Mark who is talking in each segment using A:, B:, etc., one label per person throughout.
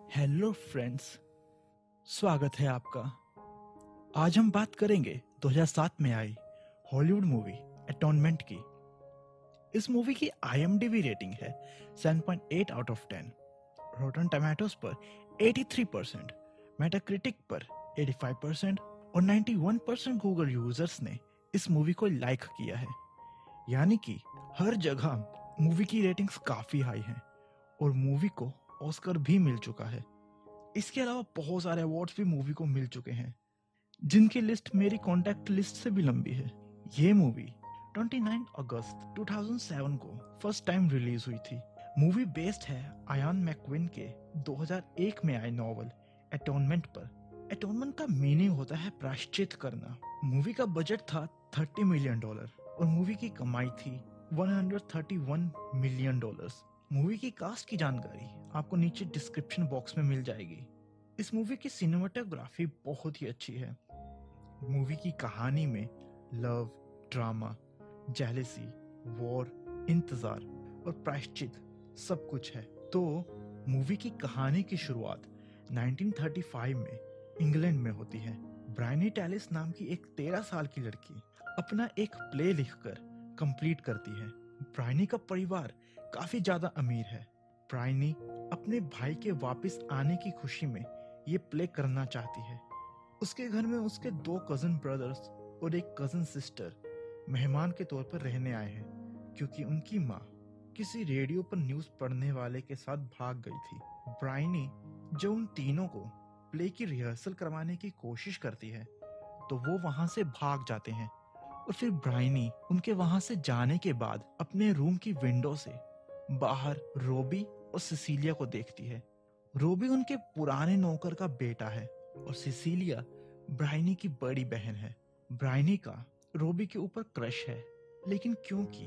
A: Hello friends, स्वागत है आपका। आज हम बात करेंगे 2007 में आई हॉलीवुड मूवी एटोनमेंट की। इस मूवी की IMDb रेटिंग है 7.8 आउट ऑफ 10, रॉटन टमाटोज पर 83%, मेटाक्रिटिक पर 85% और 91% गूगल यूजर्स ने इस मूवी को लाइक किया है। यानी कि हर जगह मूवी की रेटिंग्स काफी हाई हैं और मूवी को ऑस्कर भी मिल चुका है। इसके अलावा बहुत सारे अवार्ड्स भी मूवी को मिल चुके हैं, जिनकी लिस्ट मेरी कॉन्टैक्ट लिस्ट से भी लंबी है। ये मूवी 29 अगस्त 2007 को फर्स्ट टाइम रिलीज हुई थी। मूवी बेस्ड है आयान मैकविन के 2001 में आए नॉवल एटोनमेंट पर। एटोनमेंट का मीनिंग होता है प्रायश्चित करना। मूवी का बजट था $30 मिलियन और मूवी की कमाई थी $131 मिलियन। मूवी की कास्ट की जानकारी आपको नीचे डिस्क्रिप्शन बॉक्स में मिल जाएगी। इस मूवी की सिनेमाटोग्राफी बहुत ही अच्छी है। मूवी की कहानी में लव, ड्रामा, जेलसी, वॉर, इंतजार और प्रायश्चित सब कुछ है। तो मूवी की कहानी की शुरुआत 1935 में इंग्लैंड में होती है। ब्रायनी टैलिस नाम की एक 13 साल की लड़की अपना एक प्ले लिखकर कंप्लीट करती है। ब्रायनी का परिवार काफी ज्यादा अमीर है। ब्रायनी अपने भाई के वापस आने की खुशी में ये प्ले करना चाहती है। उसके घर में उसके 2 कजन ब्रदर्स और एक कजन सिस्टर मेहमान के तौर पर रहने आए हैं, क्योंकि उनकी माँ किसी रेडियो पर न्यूज पढ़ने वाले के साथ भाग गई थी। ब्रायनी जो उन तीनों को प्ले की रिहर्सल करवाने की कोशिश करती है, तो वो वहां से भाग जाते हैं और फिर ब्रायनी उनके वहां से जाने के बाद अपने रूम की विंडो से बाहर रोबी और सिसिलिया को देखती है। रोबी उनके पुराने नौकर का बेटा है और सिसिलिया ब्रायनी की बड़ी बहन है। ब्रायनी का रोबी के ऊपर क्रश है, लेकिन क्योंकि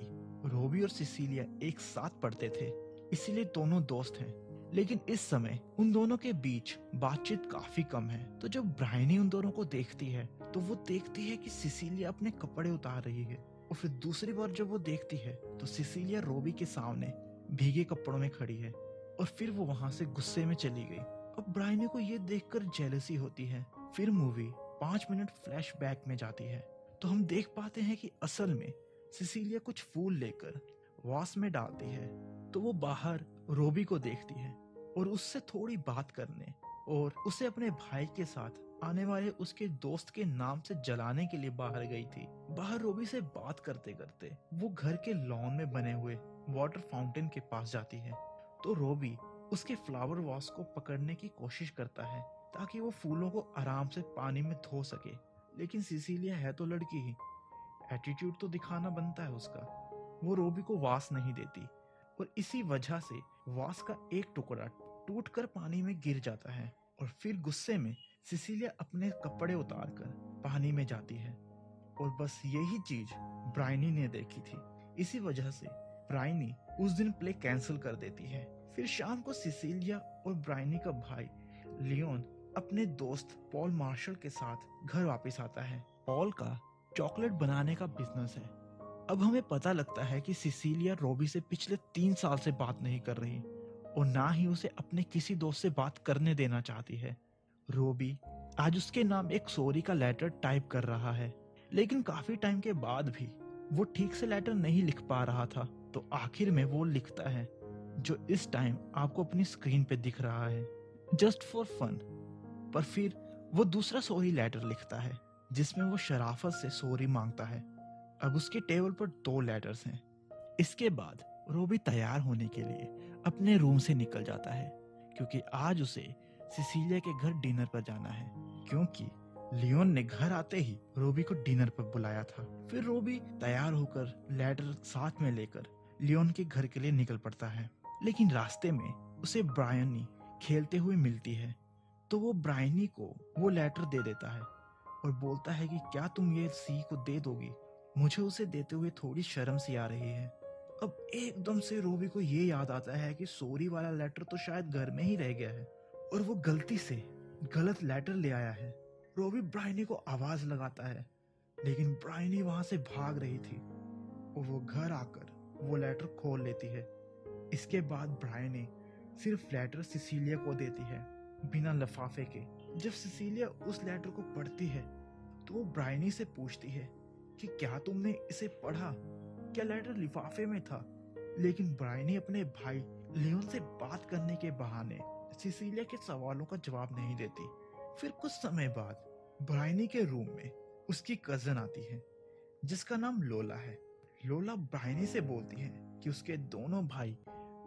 A: रोबी और सिसिलिया एक साथ पढ़ते थे, इसीलिए दोनों दोस्त हैं। लेकिन इस समय उन दोनों के बीच बातचीत काफी कम है। तो जब ब्रायनी उन दोनों को देखती है, तो वो देखती है कि सिसिलिया अपने कपड़े उतार रही है। और फिर दूसरी बार जब वो देखती है, तो सिसिलिया रोबी के सामने भीगे कपड़ों में खड़ी है और फिर वो वहां से गुस्से में चली गई। अब ब्रायनी को ये देखकर जेलसी होती है। फिर मूवी 5 मिनट फ्लैशबैक में जाती है, तो हम देख पाते हैं कि असल में सिसिलिया कुछ फूल लेकर वास में डालती है। तो वो बाहर रोबी को देखती है और उससे थोड़ी बात करने और उसे अपने भाई के साथ आने वाले उसके दोस्त के नाम से जलाने के लिए बाहर गई थी। बाहर रोबी से बात करते करते वो घर के लॉन में बने हुए वाटर फाउंटेन के पास जाती है। तो रोबी उसके फ्लावर वास को पकड़ने की कोशिश करता है ताकि वो फूलों को आराम से पानी में धो सके। लेकिन सिसिलिया है तो लड़की ही, एटीट्यूड तो दिखाना बनता है उसका। वो रोबी को वास नहीं देती और इसी वजह से वास का एक टुकड़ा टूटकर पानी में गिर जाता है। और फिर गुस्से में सिसिलिया अपने कपड़े उतारकर पानी में जाती है। और बस यही चीज ब्रायनी ने देखी थी। इसी वजह से ब्रायनी उस दिन प्ले कैंसिल कर देती है। फिर शाम को सिसिलिया और ब्रायनी का भाई लियोन अपने दोस्त पॉल मार्शल के साथ घर वापस आता है। पॉल का चॉकलेट बनाने का बिजनेस है। अब हमें पता लगता है कि सिसिलिया रोबी से पिछले 3 साल से बात नहीं कर रही और ना ही उसे अपने किसी दोस्त से बात करने देना चाहती है। रोबी आज उसके नाम एक सॉरी का लेटर टाइप कर रहा है, लेकिन काफी टाइम के बाद भी वो ठीक से लेटर नहीं लिख पा रहा था। तो आखिर में वो लिखता है, जो इस टाइम आपको अपनी स्क्रीन पे दिख रहा है, जस्ट फॉर फन। पर फिर वो दूसरा सॉरी लेटर लिखता है, जिसमें वो शराफत से सॉरी मांगता है। अब उसके टेबल पर 2 लेटर्स हैं। इसके बाद रोबी तैयार होने के लिए अपने रूम से निकल जाता है, क्योंकि आज उसे सिसिलिया के घर डिनर पर जाना है, क्योंकि लियोन ने घर आते ही रोबी को डिनर पर बुलाया था। फिर रोबी तैयार होकर लेटर साथ में लेकर लियोन के घर के लिए निकल पड़ता है। लेकिन रास्ते में उसे ब्रायनी खेलते हुए मिलती है, तो वो ब्रायनी को वो लेटर दे देता है और बोलता है कि क्या तुम ये सी को दे दोगी? मुझे उसे देते हुए थोड़ी शर्म सी आ रही है। अब एकदम से रोबी को ये याद आता है कि सॉरी वाला लेटर तो शायद घर में ही रह गया है और वो गलती से गलत लेटर ले आया है। रोबी ब्रायनी को आवाज लगाता है, लेकिन ब्रायनी वहां से भाग रही थी और वो घर आकर वो लेटर खोल लेती है। इसके बाद ब्रायनी सिर्फ लेटर सिसिलिया को देती है बिना लिफाफे के। जब सिसिलिया उस लेटर को पढ़ती है तो वो ब्रायनी से पूछती है कि क्या तुमने इसे पढ़ा, क्या लेटर लिफाफे में था? लेकिन ब्रायनी अपने भाई लियोन से बात करने के बहाने सिसिलिया के सवालों का जवाब नहीं देती। फिर कुछ समय बाद ब्रायनी के रूम में उसकी कजन आती है जिसका नाम लोला है। लोला ब्रायनी से बोलती है कि उसके दोनों भाई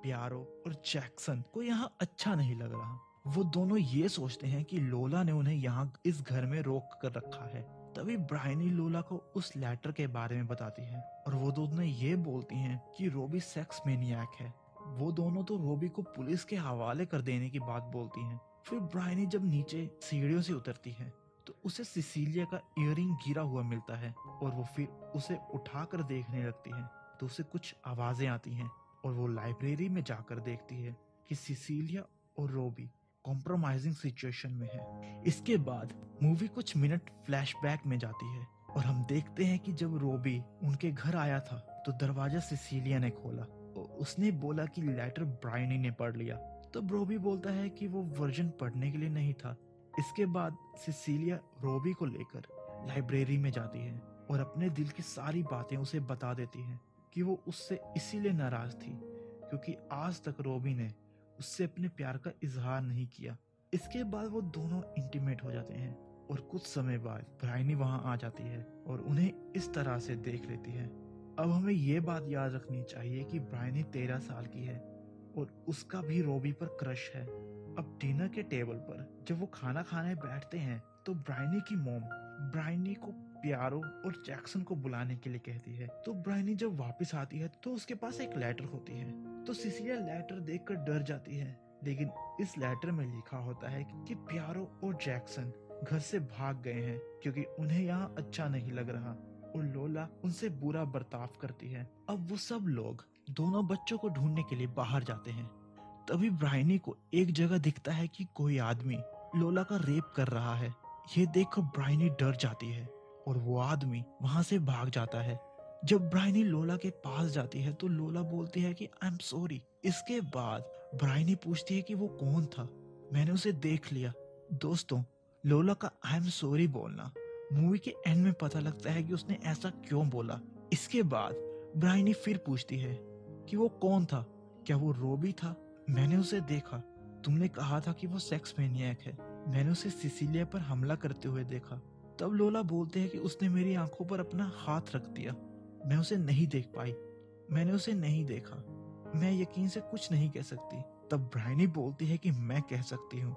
A: प्यारो और जैक्सन को यहाँ अच्छा नहीं लग रहा। वो दोनों ये सोचते हैं कि लोला ने उन्हें यहाँ इस घर में रोक कर रखा है। तभी ब्रायनी लोला को उस लेटर के बारे में बताती है और वो दोनों ये बोलती हैं कि रोबी सेक्स मैनियाक है। वो दोनों तो रोबी को पुलिस के हवाले कर देने की बात बोलती हैं। फिर ब्रायनी जब नीचे सीढ़ियों से उतरती है तो उसे सिसिलिया का इयररिंग गिरा हुआ मिलता है और वो फिर उसे उठाकर देखने लगती है तो उसे कुछ आवाजें आती हैं और वो लाइब्रेरी में जाकर देखती है कि सिसिलिया और रोबी कॉम्प्रोमाइजिंग सिचुएशन में है। इसके बाद मूवी कुछ मिनट फ्लैशबैक में जाती है और हम देखते हैं कि जब रोबी उनके घर आया था तो दरवाजा सिसिलिया ने खोला और उसने बोला कि लेटर ब्रायनी ने पढ़ लिया। तब रोबी बोलता है कि वो वर्जन पढ़ने के लिए नहीं था। इसके बाद सिसिलिया रोबी को लेकर लाइब्रेरी में जाती है और अपने दिल की सारी बातें उसे बता देती है कि वो उससे इसीलिए नाराज थी क्योंकि आज तक रोबी ने उससे अपने प्यार का इजहार नहीं किया। इसके बाद वो दोनों इंटीमेट हो जाते हैं और कुछ समय बाद ब्रायनी वहां आ जाती है और उन्हें इस तरह से देख लेती है। अब हमें ये बात याद रखनी चाहिए कि ब्रायनी 13 साल की है और उसका भी रोबी पर क्रश है। अब डिनर के टेबल पर जब वो खाना खाने बैठते हैं तो ब्रायनी की मॉम ब्रायनी को प्यारो और जैक्सन को बुलाने के लिए कहती है। तो ब्रायनी जब वापस आती है तो उसके पास एक लेटर होती है। तो सिसिलिया लेटर देखकर डर जाती है, लेकिन इस लेटर में लिखा होता है कि प्यारो और जैक्सन घर से भाग गए हैं क्योंकि उन्हें यहाँ अच्छा नहीं लग रहा और लोला उनसे बुरा बर्ताव करती है। अब वो सब लोग दोनों बच्चों को ढूंढने के लिए बाहर जाते हैं। तभी ब्रायनी को एक जगह दिखता है कि कोई आदमी लोला का रेप कर रहा है। ये देखकर ब्रायनी डर जाती है और वो आदमी वहां से भाग जाता है। जब ब्रायनी लोला के पास जाती है तो लोला बोलती है कि आई एम सॉरी। इसके बाद ब्रायनी पूछती है कि वो कौन था, मैंने उसे देख लिया। दोस्तों, लोला का आई एम सॉरी बोलना मूवी के एंड में पता लगता है कि उसने ऐसा क्यों बोला। इसके बाद ब्रायनी फिर पूछती है कि वो कौन था, क्या वो रोबी था? मैंने उसे देखा, तुमने कहा था कि वो सेक्स मैनियाक है, मैंने उसे सिसिलिया पर हमला करते हुए देखा। तब लोला बोलते हैं कि उसने मेरी आंखों पर अपना हाथ रख दिया, मैं उसे नहीं देख पाई, मैंने उसे नहीं देखा, मैं यकीन से कुछ नहीं कह सकती। तब ब्रायनी बोलती है कि मैं कह सकती हूँ।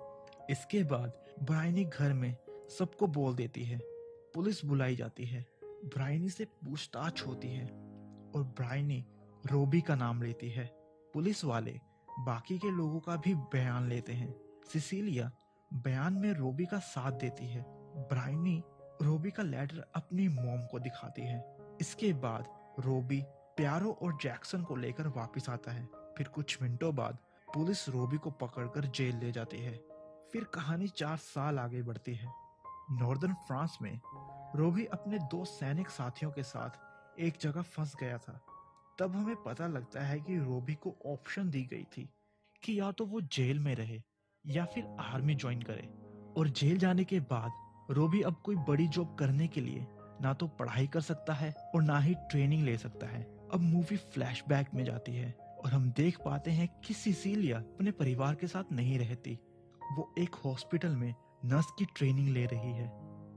A: इसके बाद ब्रायनी घर में सबको बोल देती है। पुलिस बुलाई जाती है, ब्रायनी से पूछताछ होती है और ब्रायनी रोबी का नाम लेती है। पुलिस वाले बाकी के लोगों का भी बयान लेते हैं। सिसिलिया बयान में रोबी का साथ देती है। ब्रायनी रोबी का लेटर अपनी मॉम को दिखाती है। इसके बाद रोबी प्यारो और जैक्सन को लेकर वापस आता है। फिर कुछ मिनटों बाद पुलिस रोबी को पकड़कर जेल ले जाती है। फिर कहानी 4 साल आगे बढ़ती है। नॉर्दर्न फ्रांस में रोबी अपने 2 सैनिक साथियों के साथ एक जगह फंस गया था। तब हमें पता लगता है कि रोबी को ऑप्शन दी गई थी कि या तो वो जेल में रहे या फिर आर्मी ज्वाइन करे। और जेल जाने के बाद रोबी अब कोई बड़ी जॉब करने के लिए ना तो पढ़ाई कर सकता है और ना ही ट्रेनिंग ले सकता है। अब मूवी फ्लैशबैक में जाती है और हम देख पाते हैं कि सिसिलिया अपने परिवार के साथ नहीं रहती। वो एक हॉस्पिटल में नर्स की ट्रेनिंग ले रही है।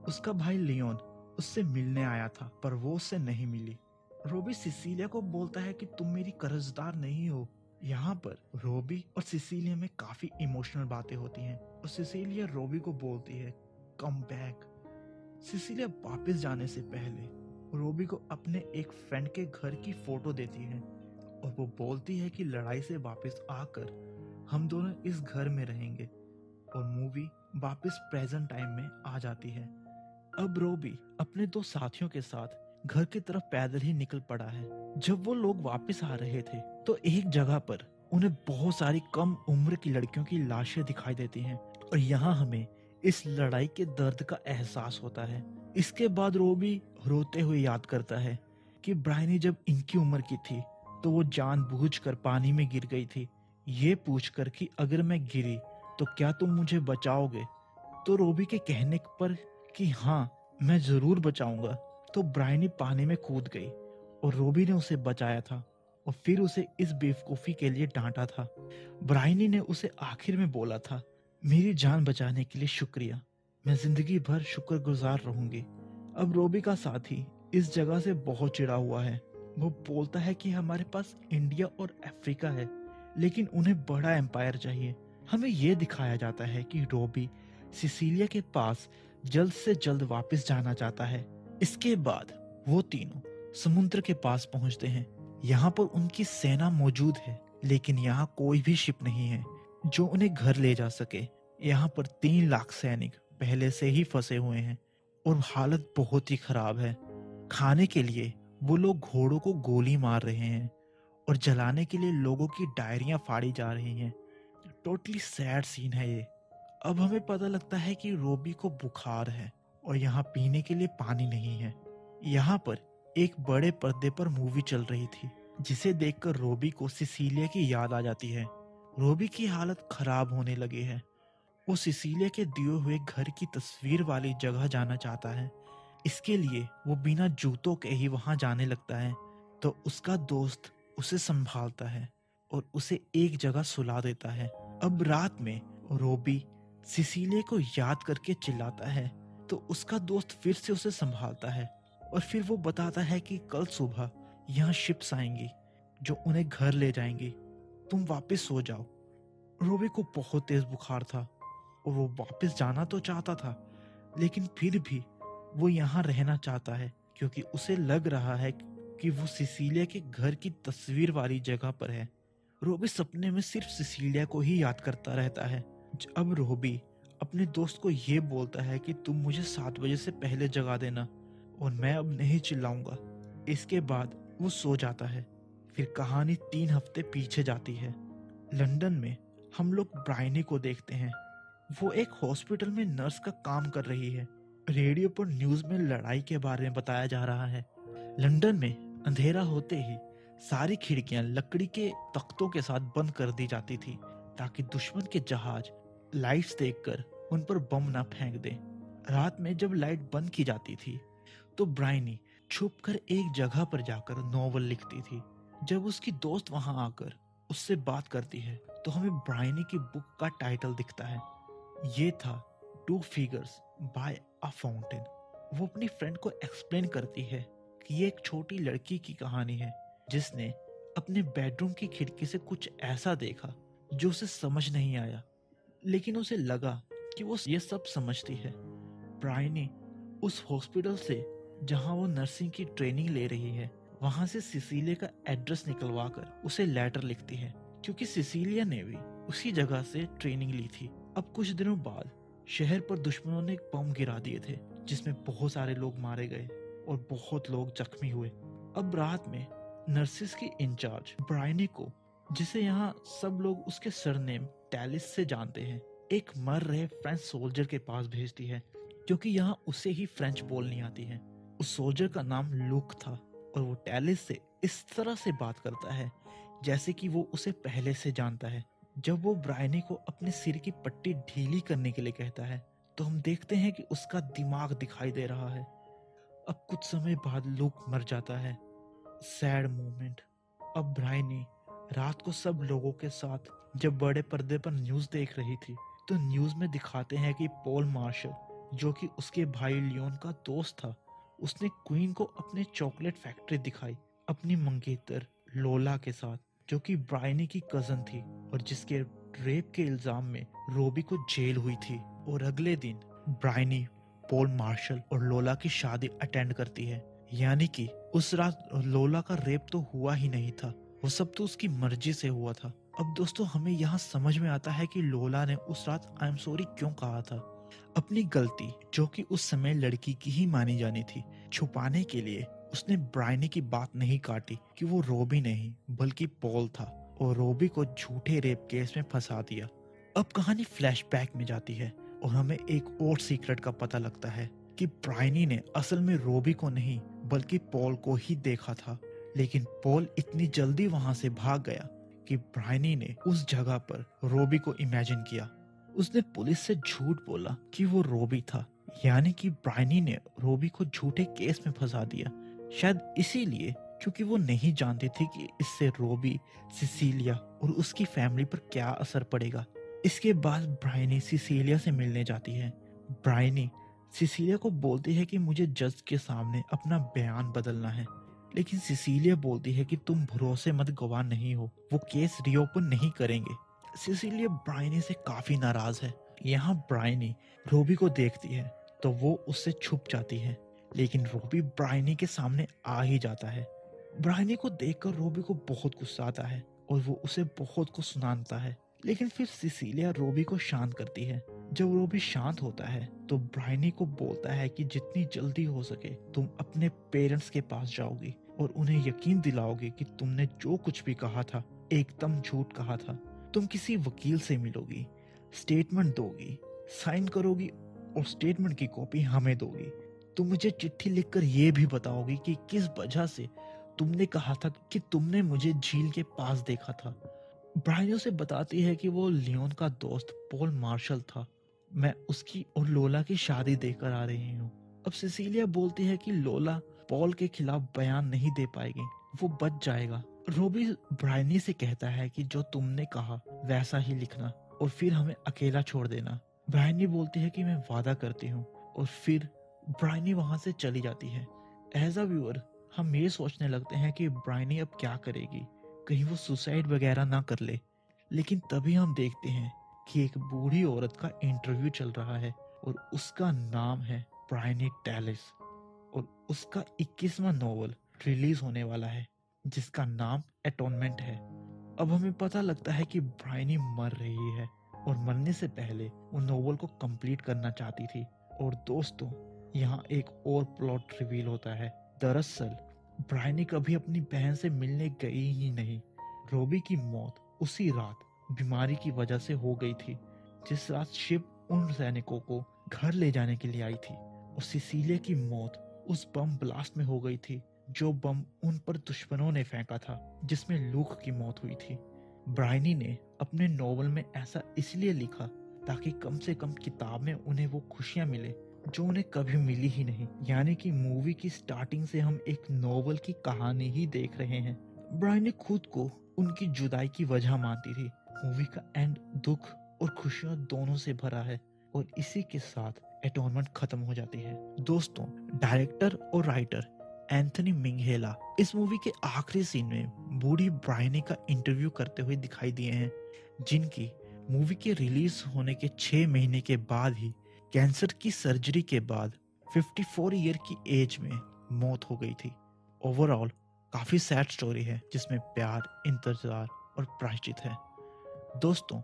A: उसका भाई लियोन उससे मिलने आया था पर वो उससे नहीं मिली। रोबी सिसिलिया को बोलता है कि तुम मेरी कर्जदार नहीं हो। यहाँ पर रोबी और सिसिलिया में काफी इमोशनल बातें होती हैं और सिसिलिया रोबी को बोलती है कम बैक। सिसिलिया वापस जाने से पहले रोबी को अपने एक फ्रेंड के घर की फोटो देती है और वो बोलती है कि लड़ाई से वापस आकर हम दोनों इस घर में रहेंगे। और मूवी वापस प्रेजेंट टाइम में आ जाती है। अब रोबी अपने 2 साथियों के साथ घर की तरफ पैदल ही निकल पड़ा है। जब वो लोग वापस आ रहे थे तो एक जगह पर उन्हें बहुत सारी कम उम्र की लड़कियों की लाशें दिखाई देती हैं और यहाँ हमें इस लड़ाई के दर्द का एहसास होता है। इसके बाद रोबी रोते हुए याद करता है कि ब्रायनी जब इनकी उम्र की थी तो वो जानबूझकर पानी में गिर गई थी ये पूछकर कि अगर मैं गिरी तो क्या तुम मुझे बचाओगे। तो रोबी के कहने पर कि हाँ मैं जरूर बचाऊंगा, तो ब्रायनी पानी में कूद गई और रोबी ने उसे बचाया था और फिर उसे इस बेवकूफ़ी के लिए डांटा था। ब्रायनी ने उसे आखिर में बोला था, मेरी जान बचाने के लिए शुक्रिया, मैं जिंदगी भर शुक्रगुजार रहूंगी। अब रोबी का साथी इस जगह से बहुत चिढ़ा हुआ है। वो बोलता है कि हमारे पास इंडिया और अफ्रीका है, लेकिन उन्हें बड़ा एम्पायर चाहिए। हमें यह दिखाया जाता है कि रोबी सिसिलिया के पास जल्द से जल्द वापस जाना चाहता है। इसके बाद वो तीनों समुद्र के पास पहुंचते हैं। यहाँ पर उनकी सेना मौजूद है, लेकिन यहाँ कोई भी शिप नहीं है जो उन्हें घर ले जा सके। यहाँ पर 3 लाख सैनिक पहले से ही फंसे हुए हैं और हालत बहुत ही खराब है। खाने के लिए वो लोग घोड़ों को गोली मार रहे हैं और जलाने के लिए लोगों की डायरियां फाड़ी जा रही हैं। टोटली सैड सीन है ये। अब हमें पता लगता है कि रोबी को बुखार है और यहाँ पीने के लिए पानी नहीं है। यहाँ पर एक बड़े पर्दे पर मूवी चल रही थी, जिसे देखकर रोबी को सिसिलिया की याद आ जाती है। रोबी की हालत खराब होने लगी है। वो सिसिलिया के दिए हुए घर की तस्वीर वाली जगह जाना चाहता है। इसके लिए वो बिना जूतों के ही वहां जाने लगता है, तो उसका दोस्त उसे संभालता है और उसे एक जगह सुला देता है। अब रात में रोबी सिसिलिया को याद करके चिल्लाता है, तो उसका दोस्त फिर से उसे संभालता है और फिर वो बताता है कि कल सुबह यहाँ शिप्स आएंगी जो उन्हें घर ले जाएंगी, तुम वापस सो जाओ। रोबी को बहुत तेज बुखार था और वो वापस जाना तो चाहता था, लेकिन फिर भी वो यहाँ रहना चाहता है क्योंकि उसे लग रहा है कि वो सिसिलिया के घर की तस्वीर वाली जगह पर है। रोबी सपने में सिर्फ सिसिलिया को ही याद करता रहता है। अब रोबी अपने दोस्त को ये बोलता है कि तुम मुझे 7 बजे से पहले जगा देना और मैं अब नहीं चिल्लाऊंगा। इसके बाद वो सो जाता है। फिर कहानी 3 हफ्ते पीछे जाती है। लंदन में हम लोग ब्रायनी को देखते हैं। वो एक हॉस्पिटल में नर्स का काम कर रही है। रेडियो पर न्यूज में लड़ाई के बारे में बताया जा रहा है। लंदन में अंधेरा होते ही सारी खिड़कियां लकड़ी के तख्तों के साथ बंद कर दी जाती थी, ताकि दुश्मन के जहाज लाइट्स देखकर उन पर बम ना फेंक दें। रात में जब लाइट बंद की जाती थी तो ब्रायनी छुपकर एक जगह पर जाकर नॉवल लिखती थी। जब उसकी दोस्त वहां आकर उससे बात करती है तो हमें ब्रायनी की बुक का टाइटल दिखता है। ये था 2 फिगर्स बाय अ फाउंटेन। वो अपनी फ्रेंड को एक्सप्लेन करती है कि ये एक छोटी लड़की की कहानी है जिसने अपने बेडरूम की खिड़की से कुछ ऐसा देखा जो उसे समझ नहीं आया, लेकिन उसे लगा कि वो ये सब समझती है। ब्रायनी उस हॉस्पिटल से जहां वो नर्सिंग की ट्रेनिंग ले रही है, वहां से सिसिलिया का एड्रेस निकलवा कर उसे लेटर लिखती है, क्योंकि सिसिलिया ने भी उसी जगह से ट्रेनिंग ली थी। अब कुछ दिनों बाद शहर पर दुश्मनों ने एक बम गिरा दिए थे, जिसमें बहुत सारे लोग मारे गए और बहुत लोग जख्मी हुए। अब रात में नर्सिस की इंचार्ज ब्रायनी को, जिसे यहाँ सब लोग उसके सरनेम टैलिस से जानते हैं, एक मर रहे फ्रेंच सोल्जर के पास भेजती है, क्योंकि यहाँ उसे ही फ्रेंच बोलनी आती है। उस सोल्जर का नाम लूक था और वो टैलिस से इस तरह से बात करता है जैसे कि वो उसे पहले से जानता है। जब वो ब्रायनी को अपने सिर की पट्टी ढीली करने के लिए कहता है तो हम देखते हैं कि उसका दिमाग दिखाई दे रहा है। अब कुछ समय बाद लूक मर जाता है। Sad moment. अब ब्रायनी रात को सब लोगों के साथ जब बड़े पर्दे पर न्यूज देख रही थी तो न्यूज में दिखाते हैं कि पॉल मार्शल, जो कि उसके भाई लियोन का दोस्त था, उसने क्वीन को अपने चॉकलेट फैक्ट्री दिखाई अपनी मंगेतर लोला के साथ, जो कि ब्रायनी की कजन थी और जिसके रेप के इल्जाम में रोबी को जेल हुई थी। और अगले दिन ब्रायनी पॉल मार्शल और लोला की शादी अटेंड करती है। यानी कि उस रात लोला का रेप तो हुआ ही नहीं था, वो सब तो उसकी मर्जी से हुआ था। अब दोस्तों हमें यहाँ समझ में आता है कि लोला ने उस रात आई एम सॉरी क्यों कहा था। अपनी गलती, जो कि उस समय लड़की की ही मानी जानी थी, छुपाने के लिए उसने ब्रायनी की बात नहीं काटी कि वो रोबी नहीं बल्कि पॉल था, और रोबी को झूठे रेप केस में फंसा दिया। अब कहानी फ्लैशबैक में जाती है और हमें एक और सीक्रेट का पता लगता है कि ब्रायनी ने असल में रोबी को नहीं बल्कि पॉल को ही देखा था, लेकिन पॉल इतनी जल्दी वहां से भाग गया कि ब्रायनी ने उस जगह पर रोबी को इमेजिन किया। उसने पुलिस से झूठ बोला कि वो रोबी था, यानी कि ब्रायनी ने रोबी को झूठे केस में फंसा दिया। शायद इसीलिए क्योंकि वो नहीं जानती थी कि इससे रोबी, सिसिलिया और उसकी फैमिली पर क्या असर पड़ेगा। इसके बाद ब्रायनी सिसिलिया से मिलने जाती है। ब्रायनी सिसिलिया को बोलती है कि मुझे जज के सामने अपना बयान बदलना है, लेकिन सिसिलिया बोलती है कि तुम भरोसेमंद गवाह नहीं हो, वो केस रीओपन नहीं करेंगे। सिसिलिया ब्रायनी से काफी नाराज है। यहाँ ब्रायनी रोबी को देखती है तो वो उससे छुप जाती है, लेकिन रोबी ब्रायनी के सामने आ ही जाता है। ब्रायनी को देखकर रोबी को बहुत गुस्सा आता है और वो उसे बहुत कुछ सुनाता है, लेकिन फिर सिसिलिया रोबी को शांत करती है। जब रोबी शांत होता है तो ब्रायनी को बोलता है कि जितनी जल्दी हो सके तुम अपने पेरेंट्स के पास जाओगी और उन्हें यकीन दिलाओगे कि तुमने जो कुछ भी कहा था एकदम झूठ कहा था। तुम किसी वकील से मिलोगी, स्टेटमेंट दोगी, साइन करोगी और स्टेटमेंट की कॉपी हमें दोगी। तुम मुझे चिट्ठी लिखकर ये भी बताओगी कि किस वजह से तुमने कहा था कि तुमने मुझे झील के पास देखा था। ब्रायनी उसे बताती है कि वो लियोन का दोस्त पॉल मार्शल था। मैं उसकी और लोला की शादी देखकर आ रही हूँ। अब सिसिलिया बोलती है कि लोला पॉल के खिलाफ बयान नहीं दे पाएगी, वो बच जाएगा। रोबी ब्रायनी से कहता है कि जो तुमने कहा वैसा ही लिखना और फिर हमें अकेला छोड़ देना। ब्रायनी बोलती है कि मैं वादा करती हूँ और फिर ब्रायनी वहां से चली जाती है। एज अ व्यूअर हम ये सोचने लगते हैं कि ब्रायनी अब क्या करेगी, कहीं वो सुसाइड वगैरह ना कर ले। लेकिन तभी हम देखते हैं कि एक बूढ़ी औरत का इंटरव्यू चल रहा है और उसका नाम है ब्रायनी टैलिस और उसका 21वां नॉवल रिलीज होने वाला है जिसका नाम एटोनमेंट है। अब हमें पता लगता है कि ब्रायनी मर रही है और मरने से पहले वो नॉवल को कंप्लीट करना चाहती थी। और दोस्तों, यहाँ एक और प्लॉट रिवील होता है। दरअसल ब्रायनी कभी अपनी बहन से मिलने गई ही नहीं। रोबी की मौत उसी रात बीमारी की वजह से हो गई थी जिस रात शिप उन सैनिकों को घर ले जाने के लिए आई थी। और सिसिलिया की मौत उस बम ब्लास्ट में हो गई थी जो बम उन पर दुश्मनों ने फेंका था जिसमें लूक की मौत हुई थी। ब्रायनी ने अपने नॉवल में ऐसा इसलिए लिखा ताकि कम से कम किताब में उन्हें वो खुशियां मिले जो उन्हें कभी मिली ही नहीं। यानी कि मूवी की स्टार्टिंग से हम एक नॉवल की कहानी ही देख रहे हैं। ब्रायनी खुद को उनकी जुदाई की वजह मानती थी। मूवी का एंड दुख और खुशियों दोनों से भरा है और इसी के साथ एटोनमेंट खत्म हो जाती है। दोस्तों, डायरेक्टर और राइटर एंथनी मिंगहेला इस मूवी के आखिरी सीन में बूढ़ी ब्रायनी का इंटरव्यू करते हुए दिखाई दिए हैं, जिनकी मूवी के रिलीज होने के 6 महीने के बाद ही कैंसर की सर्जरी के बाद 54 ईयर की एज में मौत हो गई थी। ओवरऑल काफी सैड स्टोरी है जिसमें प्यार, इंतजार और प्रायश्चित है। दोस्तों,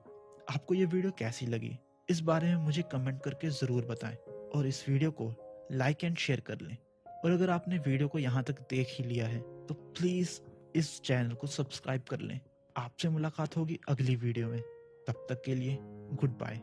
A: आपको ये वीडियो कैसी लगी इस बारे में मुझे कमेंट करके जरूर बताएं और इस वीडियो को लाइक एंड शेयर कर लें। और अगर आपने वीडियो को यहाँ तक देख ही लिया है तो प्लीज इस चैनल को सब्सक्राइब कर लें। आपसे मुलाकात होगी अगली वीडियो में। तब तक के लिए गुड बाय।